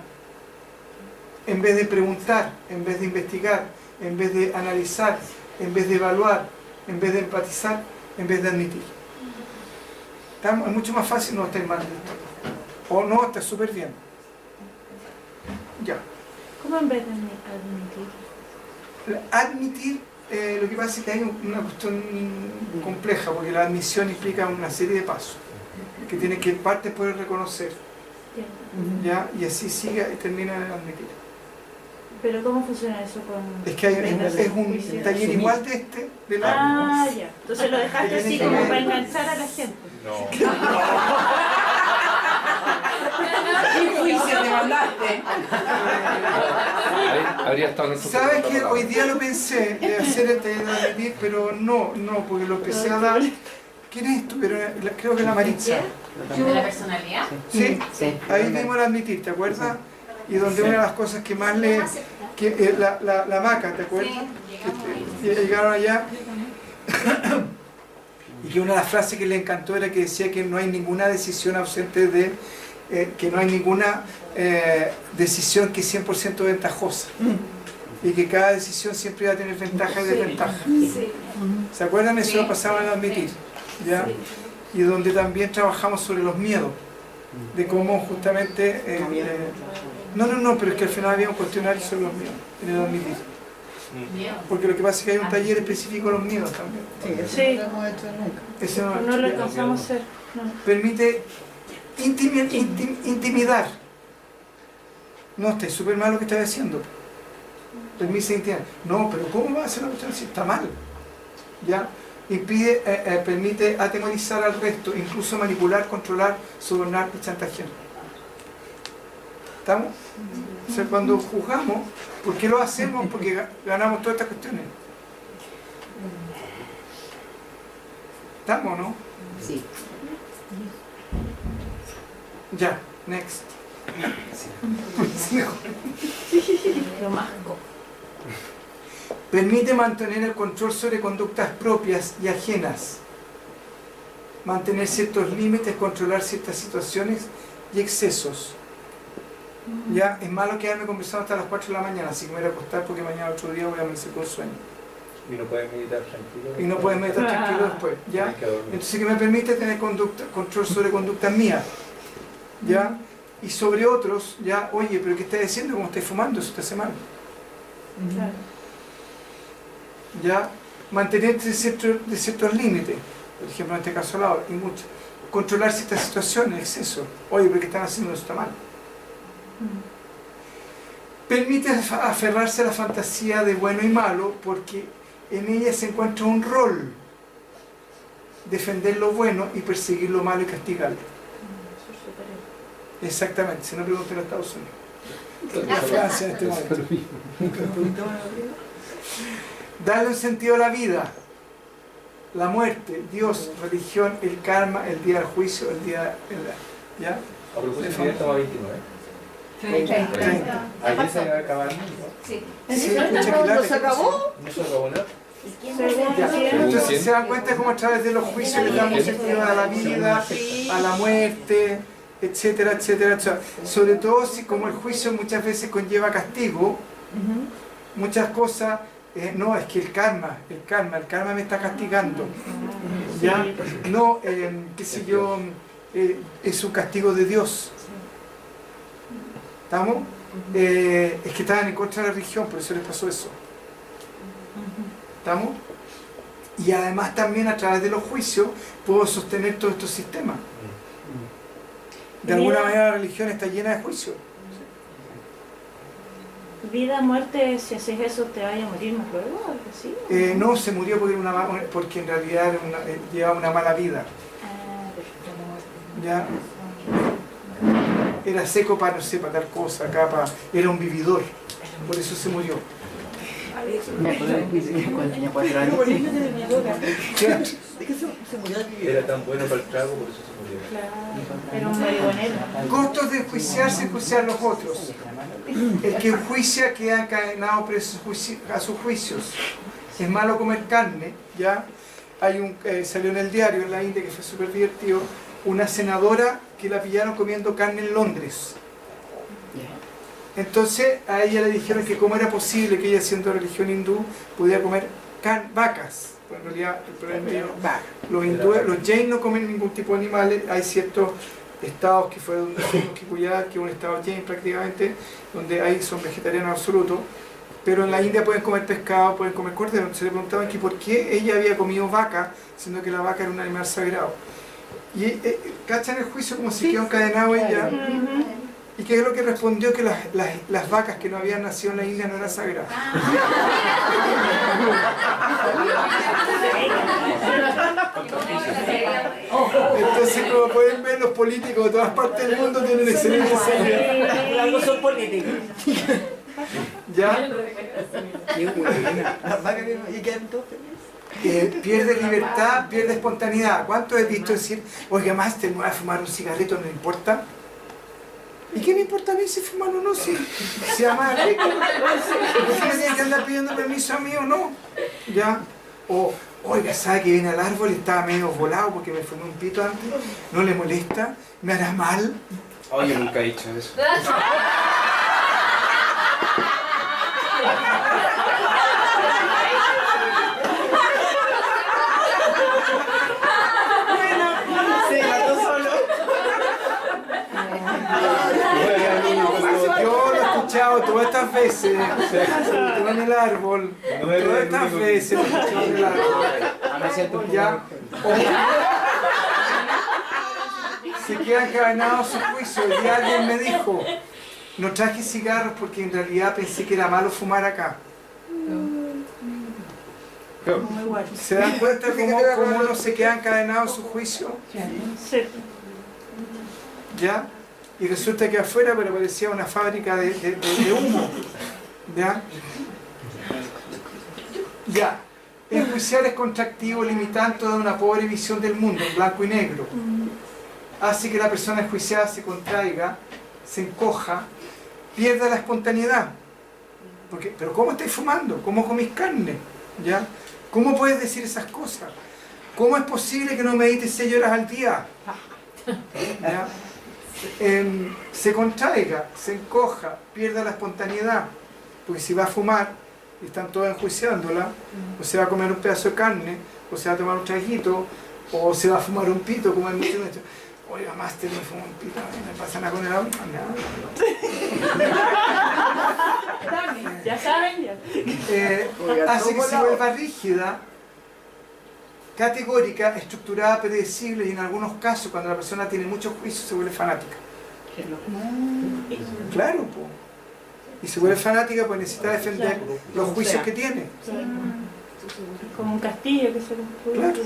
En vez de preguntar, en vez de investigar, en vez de analizar, en vez de evaluar, en vez de empatizar, en vez de admitir. Es mucho más fácil, no estáis mal. O no, está súper bien. Ya. ¿Cómo en vez de admitir? Admitir, lo que pasa es que hay una cuestión compleja, porque la admisión implica una serie de pasos que tiene que parte por reconocer, ¿ya? Y así sigue y termina en admitir. ¿Pero cómo funciona eso con...? Es que es un taller igual de este, de la... Ah, ya. Entonces lo dejaste así como para enganchar a la gente. ¿Qué juicio te mandaste? Habría estado en nuestro ¿Sabes programa. que hoy día lo pensé de hacer el taller de admitir, pero no, porque lo empecé a dar... ¿Quiénes estuvieron? Creo que la Maritza. ¿De la personalidad? Sí, Sí. ahí vimos el admitir, ¿te acuerdas? Y donde una de las cosas que más le... la Maca, ¿te acuerdas? Que llegaron allá. Y que una de las frases que le encantó era que decía que no hay ninguna decisión ausente de... que no hay ninguna decisión que es 100% ventajosa. Y que cada decisión siempre va a tener ventaja y desventaja. ¿Se acuerdan? Eso lo pasaban a admitir, ¿ya? Y donde también trabajamos sobre los miedos, de cómo justamente... no, pero es que al final había un cuestionario sobre los miedos, en el admitir. Porque lo que pasa es que hay un taller específico de los miedos también. Sí. No lo hemos hecho nunca. Ese no- No lo alcanzamos a hacer. No. Permite intimidar. No, está súper mal lo que estás haciendo. Permite intimidar. No, pero ¿cómo va a hacer una cuestión si está mal? ¿Ya? Impide, permite atemorizar al resto, incluso manipular, controlar, sobornar y chantajear. ¿Estamos? O sea, cuando juzgamos, ¿por qué lo hacemos? Porque ganamos todas estas cuestiones. ¿Estamos, no? Sí. Ya, next. Lo más. Permite mantener el control sobre conductas propias y ajenas. Mantener ciertos límites, controlar ciertas situaciones y excesos. Ya, es malo quedarme conversando hasta las 4 de la mañana, así que me voy a acostar porque mañana otro día voy a amanecer con sueño. Y no puedes meditar tranquilo. Y no puedes meditar tranquilo después, ¿ya? Tienes que dormir. Entonces que me permite tener control sobre conductas mías, ¿ya? Y sobre otros, ¿ya? Oye, pero ¿qué estás diciendo? ¿Cómo estás fumando? Eso te hace mal. Claro. ¿Ya? Mantenerte de ciertos límites, por ejemplo en este caso la hora, y mucho. Controlar ciertas situaciones, exceso. Oye, pero ¿qué están haciendo? Eso está mal. Permite aferrarse a la fantasía de bueno y malo porque en ella se encuentra un rol: defender lo bueno y perseguir lo malo y castigarlo. Exactamente, si no pregunten a Estados Unidos, a Francia en este momento. Darle un sentido a la vida, la muerte, Dios, religión, el karma, el día del juicio, el día... ¿Ya? A propósito, ya estaba 29. 30. Ayer se iba a acabar, ¿no? Sí. Sí, ¿No se acabó? No se acabó nada. Ya. Entonces se dan cuenta cómo a través de los juicios le damos sentido a la vida, a la muerte, etcétera, etcétera, etcétera. Sobre todo si como el juicio muchas veces conlleva castigo, muchas cosas, no, es que el karma me está castigando. ¿Ya? No, qué sé yo, es un castigo de Dios. ¿Estamos? Es que estaban en contra de la religión, por eso les pasó eso. ¿Estamos? Y además también a través de los juicios puedo sostener todos estos sistemas. De alguna manera la religión está llena de juicios. Vida, muerte, si haces eso te vaya a morir más luego, algo así. No, se murió porque en realidad llevaba una mala vida. ¿Ya? Era seco para, no sé, para tal cosa, era un vividor, por eso se murió. Me acuerdo de que cuando tenía 4 años. ¿De qué se murió el vivir? Era tan bueno para el trago, por eso se murió. Claro, era un marihuanero. Costos de enjuiciarse y enjuiciar a los otros. El que enjuicia queda encadenado preso a sus juicios. Es malo comer carne, ¿ya? salió en el diario en la India, que fue súper divertido, una senadora que la pillaron comiendo carne en Londres. Entonces a ella le dijeron que cómo era posible que ella, siendo de religión hindú, pudiera comer vacas. Bueno, en realidad el problema es que los hindúes, los jain no comen ningún tipo de animales. Hay ciertos estados que fue donde fuimos que cuidar, que es un estado jain prácticamente, donde ahí son vegetarianos absolutos, pero en la India pueden comer pescado, pueden comer cordero. Entonces le preguntaban que por qué ella había comido vaca, siendo que la vaca era un animal sagrado. Y cachan el juicio como si quedó encadenado ella. ¿Y qué es lo que respondió? Que las vacas que no habían nacido en la India no eran sagradas. Entonces, como pueden ver, los políticos de todas partes del mundo tienen excelente salud. Algo son políticos. ¿Ya? ¿Y qué entonces? Pierde libertad, pierde espontaneidad. ¿Cuánto he visto decir, oiga, máster, me voy a fumar un cigarrito, no me importa? ¿Y qué me importa a mí si fuman o no? Si ama rico. ¿Por qué me tienen que andar pidiendo permiso a mí o no? ¿Ya? O, oiga, ¿sabe que viene al árbol y estaba medio volado porque me fumé un pito antes? ¿No le molesta? ¿Me hará mal? Oye, nunca he dicho eso. Yo lo he escuchado todas estas veces, en el árbol, todas estas veces lo he escuchado en el árbol. ¿Ya? Se quedan encadenados su juicio. Y alguien me dijo, no traje cigarros porque en realidad pensé que era malo fumar acá. ¿Se dan cuenta cómo uno se queda encadenado en su juicio? ¿Ya? Y resulta que afuera pero parecía una fábrica de humo. ¿Ya? Ya. Enjuiciar es contractivo, limitante de una pobre visión del mundo, en blanco y negro. Hace que la persona enjuiciada se contraiga, se encoja, pierda la espontaneidad. Porque, pero ¿cómo estáis fumando? ¿Cómo comís carne? ¿Ya? ¿Cómo puedes decir esas cosas? ¿Cómo es posible que no medites 6 horas al día? ¿Ya? Se contraiga, se encoja, pierda la espontaneidad, porque si va a fumar y están todos enjuiciándola, o se va a comer un pedazo de carne, o se va a tomar un traguito, o se va a fumar un pito, como hay muchos. Oiga, máster, me fumo un pito, ¿me pasa nada con el agua? Nada. Ya saben, ya. Hace que se vuelva rígida, categórica, estructurada, predecible, y en algunos casos, cuando la persona tiene muchos juicios, se vuelve fanática. Claro, po. Y se vuelve fanática porque necesita defender los juicios que tiene. Como un castillo que se construye. Claro.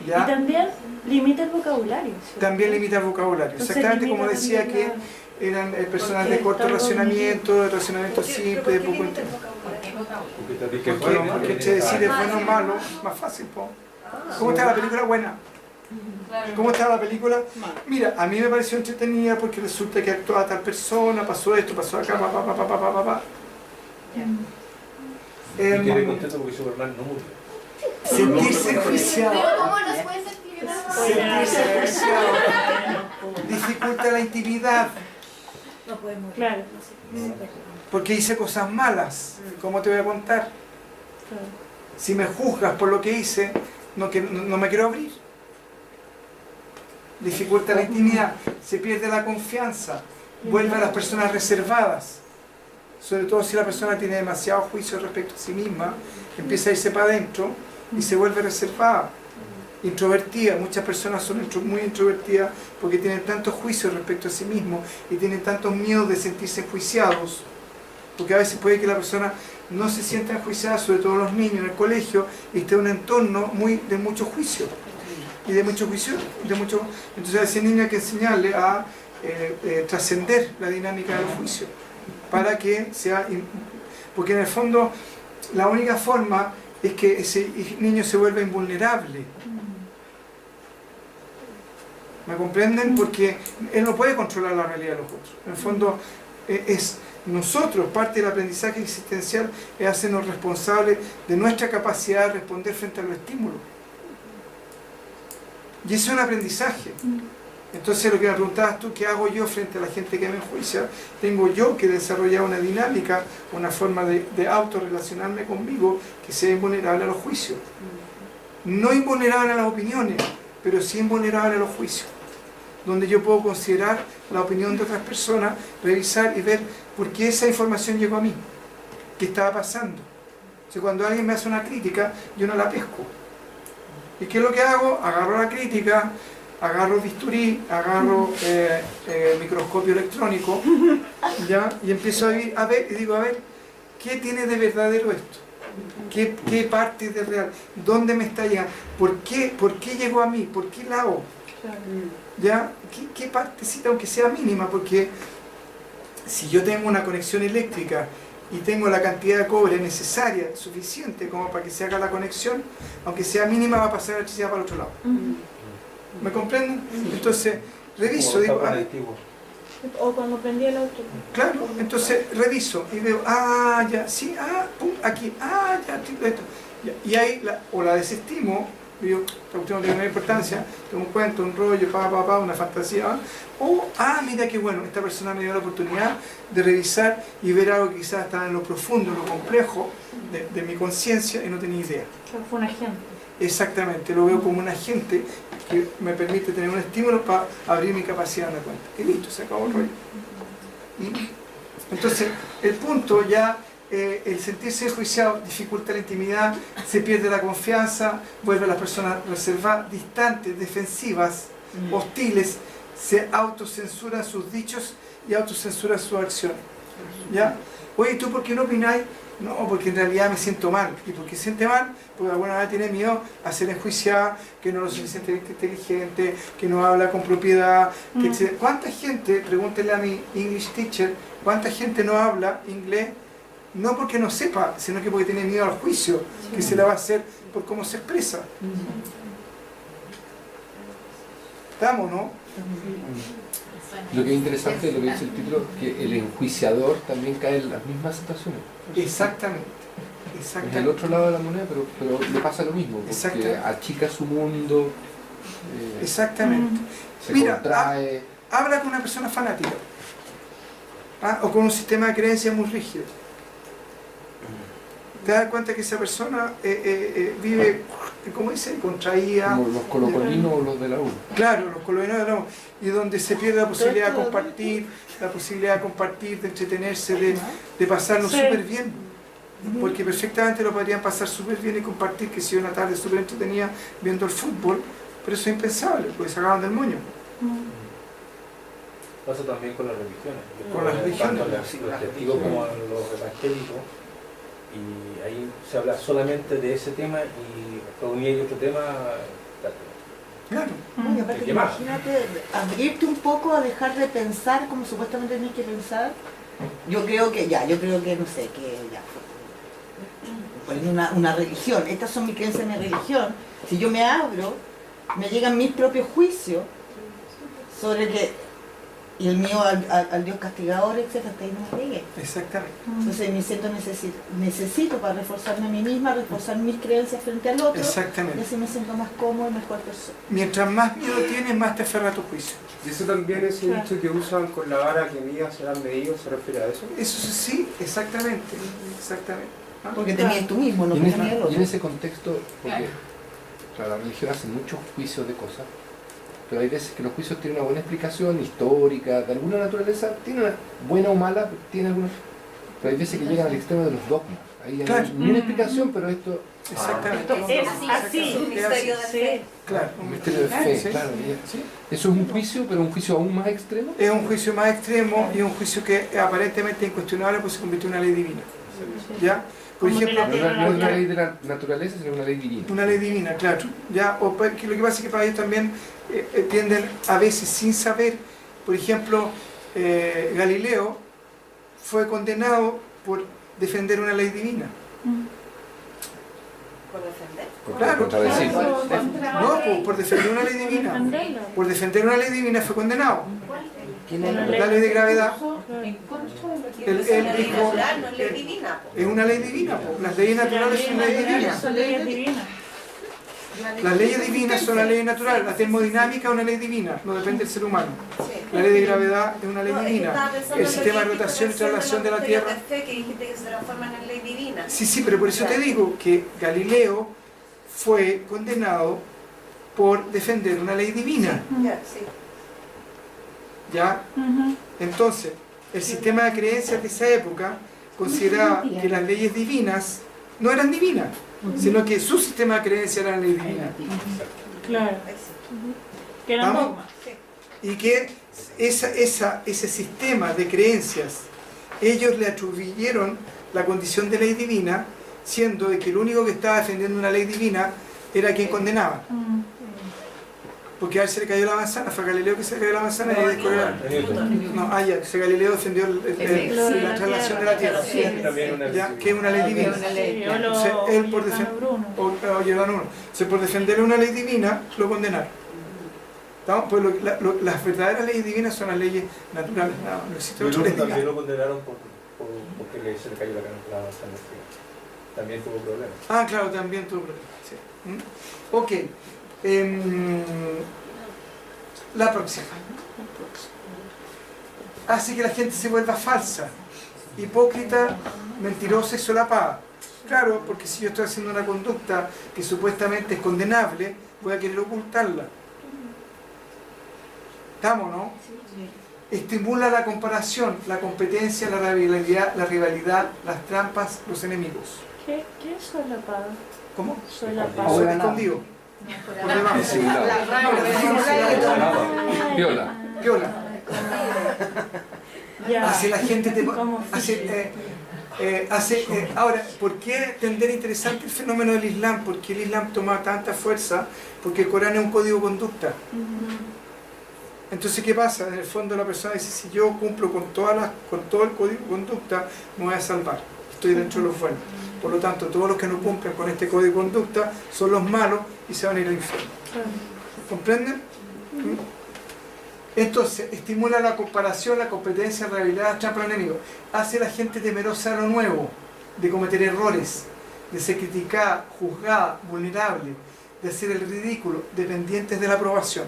¿Ya? Y también limita el vocabulario. ¿Cierto? También limita el vocabulario. Entonces, exactamente como limita decía que también eran personas de corto racionamiento, de racionamiento simple, de poco porque entre decir es bueno o malo, más fácil, po. ¿Cómo está la película? Buena. ¿Cómo está la película? Mira, a mí me pareció entretenida porque resulta que actuaba tal persona, pasó esto, pasó acá, Y quedé contento porque Superman no murió. Sentirse enjuiciado. ¿Cómo nos puede sentir Sentirse enjuiciado dificulta la intimidad. No podemos. Claro. Porque hice cosas malas. ¿Cómo te voy a contar? Si me juzgas por lo que hice, no me quiero abrir. Dificulta la intimidad, se pierde la confianza, vuelve a las personas reservadas. Sobre todo si la persona tiene demasiado juicio respecto a sí misma, empieza a irse para adentro y se vuelve reservada, introvertida. Muchas personas son muy introvertidas porque tienen tantos juicios respecto a sí mismos y tienen tantos miedos de sentirse enjuiciados, porque a veces puede que la persona no se sienta enjuiciada, sobre todo los niños en el colegio, y esté en un entorno de mucho juicio. Y de mucho juicio, entonces a ese niño hay que enseñarle a trascender la dinámica del juicio, para que sea, porque en el fondo la única forma es que ese niño se vuelva invulnerable. ¿Me comprenden? Porque él no puede controlar la realidad de los otros. En el fondo Nosotros, parte del aprendizaje existencial es hacernos responsables de nuestra capacidad de responder frente a los estímulos. Y eso es un aprendizaje. Entonces lo que me preguntabas tú, ¿qué hago yo frente a la gente que me enjuicia? Tengo yo que desarrollar una dinámica, una forma de autorrelacionarme conmigo que sea invulnerable a los juicios. No invulnerable a las opiniones, pero sí invulnerable a los juicios. Donde yo puedo considerar la opinión de otras personas, revisar y ver por qué esa información llegó a mí, qué estaba pasando. O sea, cuando alguien me hace una crítica, yo no la pesco. ¿Y qué es lo que hago? Agarro la crítica, agarro bisturí, agarro microscopio electrónico, ¿ya? Y empiezo a ver, y digo, a ver, ¿qué tiene de verdadero esto? ¿Qué parte es de real? ¿Dónde me está llegando? ¿Por qué llegó a mí? ¿Por qué la hago? ¿Ya? ¿Qué partecita, aunque sea mínima? Porque si yo tengo una conexión eléctrica y tengo la cantidad de cobre necesaria, suficiente como para que se haga la conexión, aunque sea mínima, va a pasar la electricidad para el otro lado. ¿Me comprenden? Entonces, reviso, digo, a ver, O cuando prendí el auto. claro, entonces reviso y veo, ya, sí, pum, aquí, ya, esto. Ya, y ahí, o la desestimo, digo, esta cuestión no tiene ninguna importancia, tengo un cuento, un rollo, una fantasía, o, mira qué bueno, esta persona me dio la oportunidad de revisar y ver algo que quizás estaba en lo profundo, en lo complejo de mi conciencia y no tenía idea. Fue un agente. Exactamente, lo veo como un agente que me permite tener un estímulo para abrir mi capacidad de dar cuenta. Y listo, se acabó el rollo. Entonces, el punto ya, el sentirse enjuiciado dificulta la intimidad, se pierde la confianza, vuelve a las personas reservadas, distantes, defensivas, hostiles, se autocensuran sus dichos y autocensuran sus acciones. ¿Ya? Oye, ¿tú por qué no opináis? No, porque en realidad me siento mal. ¿Y por qué se siente mal? Porque alguna vez tiene miedo a ser enjuiciada, que no es lo suficientemente inteligente, que no habla con propiedad. ¿Cuánta gente, pregúntenle a mi English teacher, cuánta gente no habla inglés? No porque no sepa, sino que porque tiene miedo al juicio, que se le va a hacer por cómo se expresa. ¿Estamos, no? Lo que es interesante de lo que dice el título, que el enjuiciador también cae en las mismas situaciones. Exactamente. Es el otro lado de la moneda, pero le pasa lo mismo, porque achica su mundo, exactamente. se Mira, contrae. Habla con una persona fanática, o con un sistema de creencias muy rígido. Te das cuenta que esa persona vive, ¿cómo dice? Contraída. Como los colocolinos o los de la U. Claro, los colocolinos de la U. Y donde se pierde la posibilidad de compartir, de entretenerse, de pasarlo súper bien. Porque perfectamente lo podrían pasar súper bien y compartir, que si una tarde súper entretenida viendo el fútbol, pero eso es impensable, porque se acaban del moño. Pasa también con las religiones. Con las religiones. Tanto los testigos como los evangélicos. Y ahí se habla solamente de ese tema y reunir y otro tema. Claro. Y aparte, imagínate, abrirte un poco a dejar de pensar como supuestamente tenés que pensar. Yo creo que no sé, que ya. Una religión, estas son mis creencias en mi religión. Si yo me abro, me llegan mis propios juicios sobre que. Y el mío al Dios castigador, etc., hasta ahí no me llegue. Exactamente. Entonces me siento necesito para reforzarme a mí misma, reforzar mis creencias frente al otro. Exactamente. Y así me siento más cómodo y mejor persona. Mientras más miedo tienes, más te aferra a tu juicio. Y eso también, ese dicho que usan con la vara que mida serán medidos, ¿se refiere a eso? Eso sí, exactamente. Porque te mides tú mismo, no y puedes mirar al otro. en ese contexto, porque la religión hace muchos juicios de cosas, pero hay veces que los juicios tienen una buena explicación histórica, de alguna naturaleza, tiene una buena o mala, tiene algunos, pero hay veces que llegan al extremo de los dogmas. Ahí hay una explicación, pero esto... Exactamente. Es así. Un misterio de fe. Claro, un misterio de fe, sí. claro. Eso es un juicio, pero un juicio aún más extremo. Es un juicio más extremo y un juicio que aparentemente incuestionable, pues se convirtió en una ley divina. ¿Ya? Por ejemplo, no es una ley de la naturaleza, sino una ley divina. Una ley divina, claro. ¿Ya? O que lo que pasa es que para ellos también tienden a veces sin saber. Por ejemplo, Galileo fue condenado por defender una ley divina. ¿Por defender? Claro, por defender una ley divina. Por defender una ley divina fue condenado. La ley de gravedad, En contra de lo que Él dice la ley dijo- natural, no es ley divina. Po. Es una ley divina, po. Las leyes naturales son leyes divinas. Son leyes divinas. Las leyes divinas son las leyes naturales. La termodinámica es una ley divina, no depende del ser humano. Sí. La ley de gravedad es una ley No, es que estaba divina. pensando El en lo sistema de que rotación y dijiste traslación de la recién Tierra. de fe, que dijiste que se transforman en ley divina. Sí, pero por eso te digo que Galileo fue condenado por defender una ley divina. Ya, sí. ¿Ya? Entonces, el sistema de creencias de esa época consideraba que las leyes divinas no eran divinas, sino que su sistema de creencias era la ley divina. Claro. Ahí sí. Que eran ¿Vamos? dogmas. Y que ese sistema de creencias, ellos le atribuyeron la condición de ley divina, siendo de que el único que estaba defendiendo una ley divina era quien condenaba. Porque a él se le cayó la manzana, fue a Galileo que se le cayó la manzana y ahí descubrió. No, ya, Galileo defendió la traslación de la Tierra, ya, que es una ley divina. Entonces, él por defender una ley divina, lo condenaron. ¿Estamos? Pues las verdaderas leyes divinas son las leyes naturales, no existe otra ley también divina. lo condenaron porque se le cayó la manzana. También tuvo problemas. Ah, claro, también tuvo problemas. Sí. Ok. La próxima. Hace que la gente se vuelva falsa, hipócrita, mentirosa y solapada. Claro, porque si yo estoy haciendo una conducta que supuestamente es condenable, voy a querer ocultarla. ¿Estamos, no? Estimula la comparación, la competencia, la rivalidad, las trampas, los enemigos. ¿Qué es solapado? ¿Cómo? Solapado. Escondido. Por debajo. Viola. Viola. Ya. Hace la gente te ¿Cómo? ahora, ¿por qué tender interesante el fenómeno del Islam? Porque el Islam toma tanta fuerza, porque el Corán es un código de conducta. Entonces, ¿qué pasa? En el fondo la persona dice, si yo cumplo con todo el código de conducta, me voy a salvar. Estoy dentro de los buenos. Por lo tanto, todos los que no cumplen con este código de conducta son los malos y se van a ir al infierno. ¿Comprenden? Entonces, estimula la comparación, la competencia, la rivalidad, trampa al enemigo. Hace a la gente temerosa de lo nuevo, de cometer errores, de ser criticada, juzgada, vulnerable, de hacer el ridículo, dependientes de la aprobación.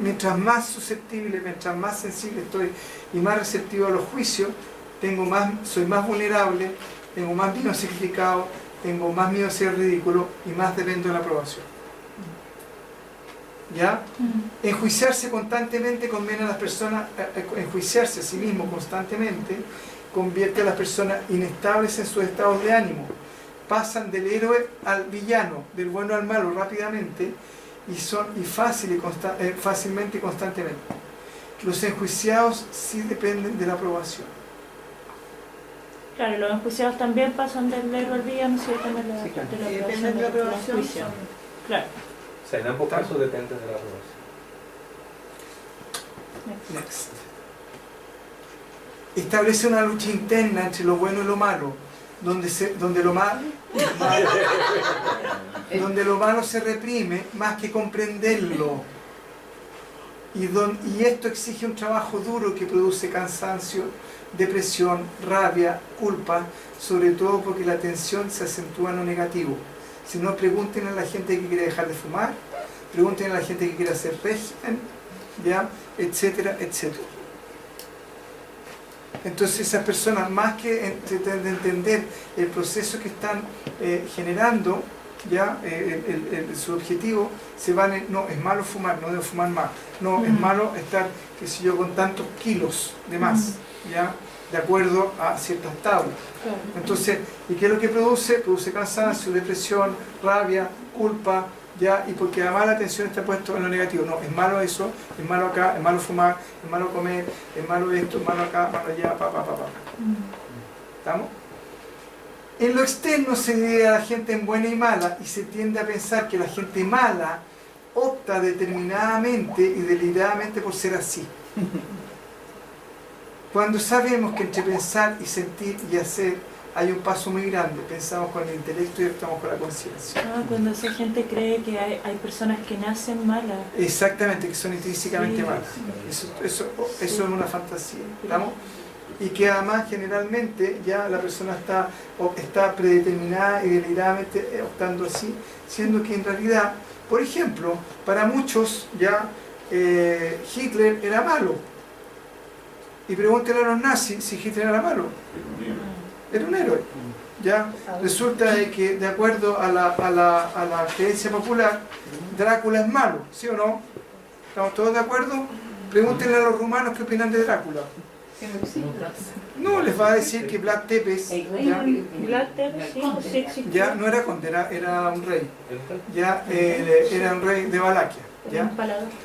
Mientras más susceptible, mientras más sensible estoy y más receptivo a los juicios, soy más vulnerable, tengo más miedo a ser criticado, tengo más miedo a ser ridículo y más dependo de la aprobación. ¿Ya? Enjuiciarse constantemente conviene a las personas, enjuiciarse a sí mismo constantemente convierte a las personas inestables en sus estados de ánimo. Pasan del héroe al villano, del bueno al malo rápidamente y fácilmente y constantemente. Los enjuiciados sí dependen de la aprobación. Claro, los enjuiciados también pasan del héroe al villano, sí, dependen de la aprobación. Claro. O sea, en ambos casos depende de la aprobación. Next. Establece una lucha interna entre lo bueno y lo malo, donde lo malo se reprime más que comprenderlo. Y esto exige un trabajo duro que produce cansancio, depresión, rabia, culpa, sobre todo porque la tensión se acentúa en lo negativo. Si no, pregunten a la gente que quiere dejar de fumar, pregunten a la gente que quiere hacer régimen, ¿ya? Etcétera, etcétera. Entonces esas personas, más que entender el proceso que están generando, ¿ya? Su objetivo, se van en, no, es malo fumar, no debo fumar más, no, es malo estar, qué sé yo, con tantos kilos de más, ¿ya? De acuerdo a ciertas tablas. Entonces, ¿y qué es lo que produce? Produce cansancio, depresión, rabia, culpa, ¿ya? Y porque además la atención está puesta en lo negativo. No, es malo eso, es malo acá, es malo fumar, es malo comer, es malo esto, es malo acá, malo allá, ¿Estamos? En lo externo se divide a la gente en buena y mala y se tiende a pensar que la gente mala opta determinadamente y deliberadamente por ser así. Cuando sabemos que entre pensar y sentir y hacer hay un paso muy grande. Pensamos con el intelecto y actuamos con la conciencia. Cuando esa gente cree que hay personas que nacen malas. Exactamente, que son intrínsecamente malas. Eso es una fantasía. ¿Estamos? Y que además generalmente ya la persona está predeterminada y deliberadamente optando así, siendo que en realidad, por ejemplo, para muchos ya Hitler era malo. Y pregúntenle a los nazis si Hitler era malo. Era un héroe. Ya resulta de que, de acuerdo a la creencia popular, Drácula es malo, ¿sí o no? ¿Estamos todos de acuerdo? Pregúntenle a los rumanos qué opinan de Drácula. No, les va a decir que Vlad Tepes ya no era conde, era un rey. Ya era un rey de Valaquia. ¿Ya?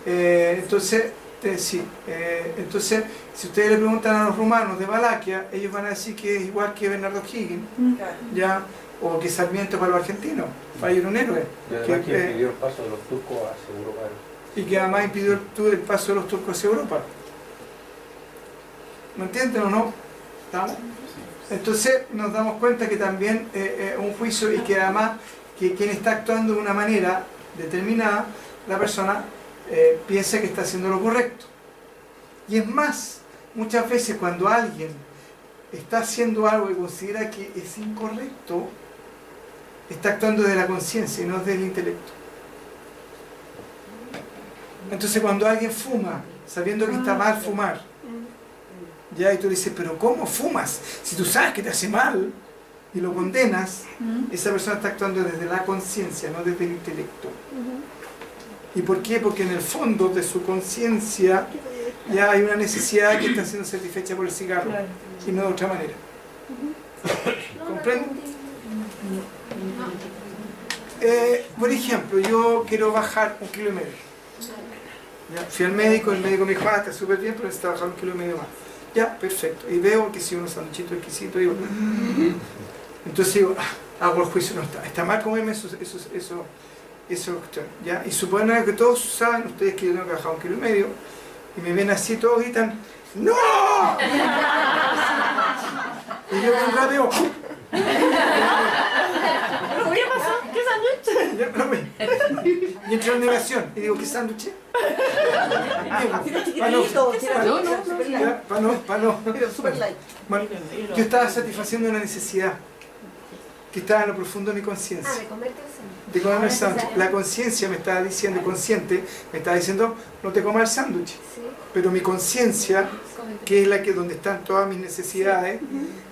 Entonces, entonces, si ustedes le preguntan a los rumanos de Valaquia, ellos van a decir que es igual que Bernardo Higgins, ¿ya? O que Sarmiento para los argentinos, para ellos era un héroe. Que impidió el paso de los turcos hacia Europa. Y que además impidió el paso de los turcos hacia Europa. ¿Me entienden o no? ¿Estamos? Entonces nos damos cuenta que también un juicio y que además que quien está actuando de una manera determinada, la persona piensa que está haciendo lo correcto. Y es más, muchas veces cuando alguien está haciendo algo y considera que es incorrecto, está actuando desde la conciencia y no desde el intelecto. Entonces cuando alguien fuma, sabiendo que está mal fumar, ya, y tú le dices, pero ¿cómo fumas? Si tú sabes que te hace mal y lo condenas, esa persona está actuando desde la conciencia, no desde el intelecto. ¿Y por qué? Porque en el fondo de su conciencia ya hay una necesidad que está siendo satisfecha por el cigarro, y no de otra manera. ¿Comprenden? Por ejemplo, yo quiero bajar 1,5 kilos. Ya, fui al médico, el médico me dijo, está súper bien, pero necesita bajar 1,5 kilos más. Ya, perfecto. Y veo que si unos sanduchitos exquisitos, digo, entonces digo, hago el juicio, no está mal comerme eso cuestión, ¿ya? Y suponen que todos saben, ustedes, que yo tengo que bajar 1,5 kilos, y me ven así, todos gritan, ¡no! Y yo con rápido, ¿Qué pasó? ¿Qué sándwich? y entro en negación, y digo, ¿qué sándwich? Bueno, yo estaba satisfaciendo una necesidad que estaba en lo profundo de mi conciencia. De comerme el sándwich. La conciencia me estaba diciendo, consciente, me estaba diciendo, no te comas el sándwich. Pero mi conciencia, que es la que donde están todas mis necesidades,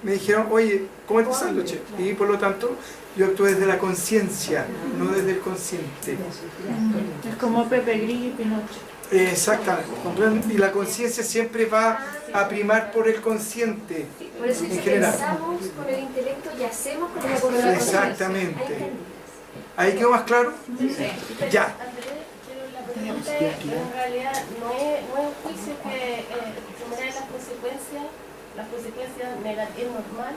me dijeron, oye, cómete el sándwich. Y por lo tanto, yo actué desde la conciencia, no desde el consciente. Es como Pepe Grillo y Pinocho. Exactamente. Y la conciencia siempre va a primar por el consciente. Por eso en general. pensamos con el intelecto y hacemos con la conciencia. Exactamente. ¿Ahí quedó más claro? Sí. Ya. Pero la pregunta es, en realidad no es un juicio que genera las consecuencias negativas normal,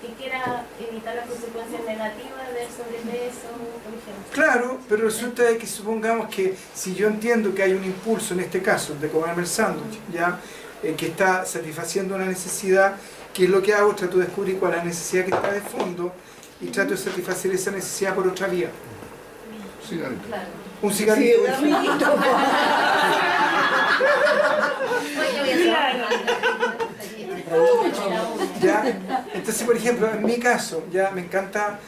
que quiera evitar las consecuencias negativas del sobrepeso, por ejemplo. Claro, pero resulta de que supongamos que si yo entiendo que hay un impulso, en este caso, de comerme el sándwich, ¿ya? Que está satisfaciendo una necesidad, ¿qué es lo que hago? Trato de descubrir cuál es la necesidad que está de fondo y trato de satisfacer esa necesidad por otra vía. Cigarrito. Claro. Un cigarrito. ¿Ya? Entonces, por ejemplo, en mi caso, ya me encantan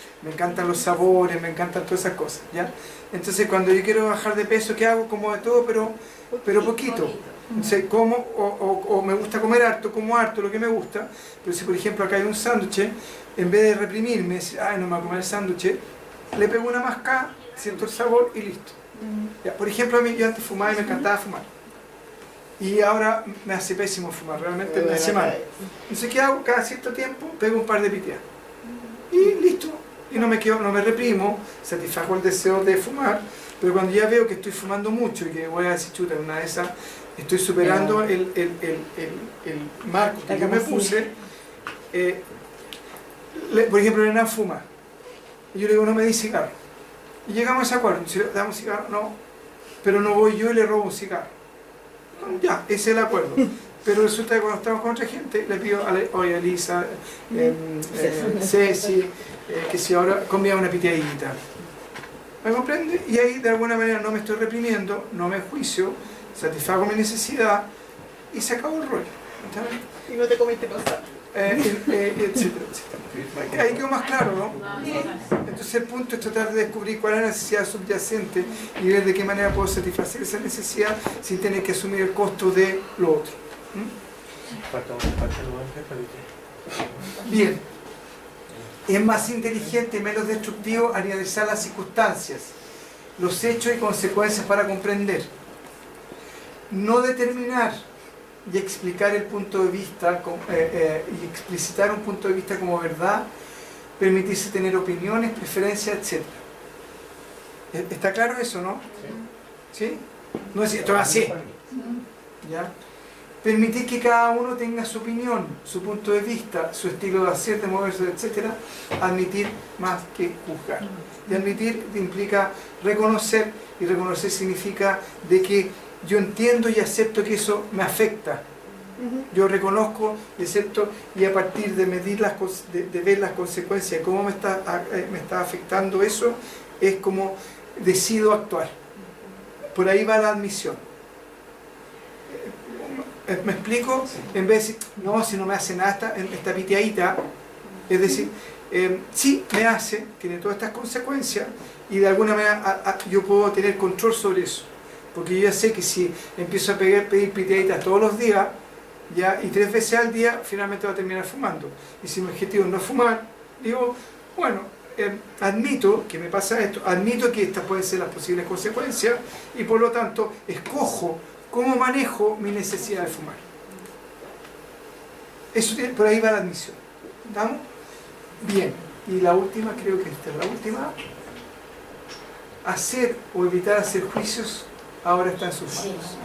los sabores, me encantan todas esas cosas, ¿ya? Entonces, cuando yo quiero bajar de peso, ¿qué hago? Como de todo, pero poquito. Entonces, como, o me gusta comer harto, como harto, lo que me gusta, pero si por ejemplo acá hay un sándwich, en vez de reprimirme, decir, ay, no me voy a comer el sándwich, le pego una mascada, siento el sabor y listo. Ya, por ejemplo, a mí yo antes fumaba y me encantaba fumar. Y ahora me hace pésimo fumar, realmente me hace mal. Entonces, ¿qué hago? Cada cierto tiempo pego un par de piteadas. Y listo. Y no me reprimo, satisfago el deseo de fumar, pero cuando ya veo que estoy fumando mucho y que voy a decir, chuta, una de esas, estoy superando el marco que yo me puse, por ejemplo, Renan fuma. Y yo le digo, no me di cigarro. Y llegamos a ese acuerdo, si le damos cigarro, no. Pero no voy yo y le robo un cigarro. Ya, ese es el acuerdo. Pero resulta que cuando estamos con otra gente, le pido oye, Elisa, Ceci, que si ahora comía una piteadita. ¿Me comprende? Y ahí de alguna manera no me estoy reprimiendo, no me juicio, satisfago mi necesidad y se acabó el rollo. ¿Está? Y no te comiste pasar. Etcétera, etcétera. Ahí quedó más claro, ¿no? Entonces el punto es tratar de descubrir cuál es la necesidad subyacente y ver de qué manera puedo satisfacer esa necesidad sin tener que asumir el costo de lo otro. Bien. Es más inteligente y menos destructivo analizar las circunstancias, los hechos y consecuencias para comprender. No determinar y explicar el punto de vista y explicitar un punto de vista como verdad, permitirse tener opiniones, preferencias, etc. ¿Está claro eso, no? ¿Sí? No es esto es así. ¿Ya? Permitir que cada uno tenga su opinión, su punto de vista, su estilo de hacer, de moverse, etc. Admitir más que juzgar. Y admitir implica reconocer, y reconocer significa de que yo entiendo y acepto que eso me afecta. Yo reconozco y acepto, y a partir de medir de ver las consecuencias, cómo me está afectando eso, es como decido actuar. Por ahí va la admisión. ¿Me explico? En vez de decir, no, si no me hace nada esta piteadita, es decir, sí me hace, tiene todas estas consecuencias, y de alguna manera yo puedo tener control sobre eso. Porque yo ya sé que si empiezo a pedir piteaditas todos los días, ya, y 3 veces al día, finalmente va a terminar fumando. Y si mi objetivo no es fumar, digo, bueno, admito que me pasa esto, admito que estas pueden ser las posibles consecuencias, y por lo tanto escojo cómo manejo mi necesidad de fumar. Eso, por ahí va la admisión. ¿Estamos? Bien. Y la última, creo que esta es la última. Hacer o evitar hacer juicios ahora está en sus manos.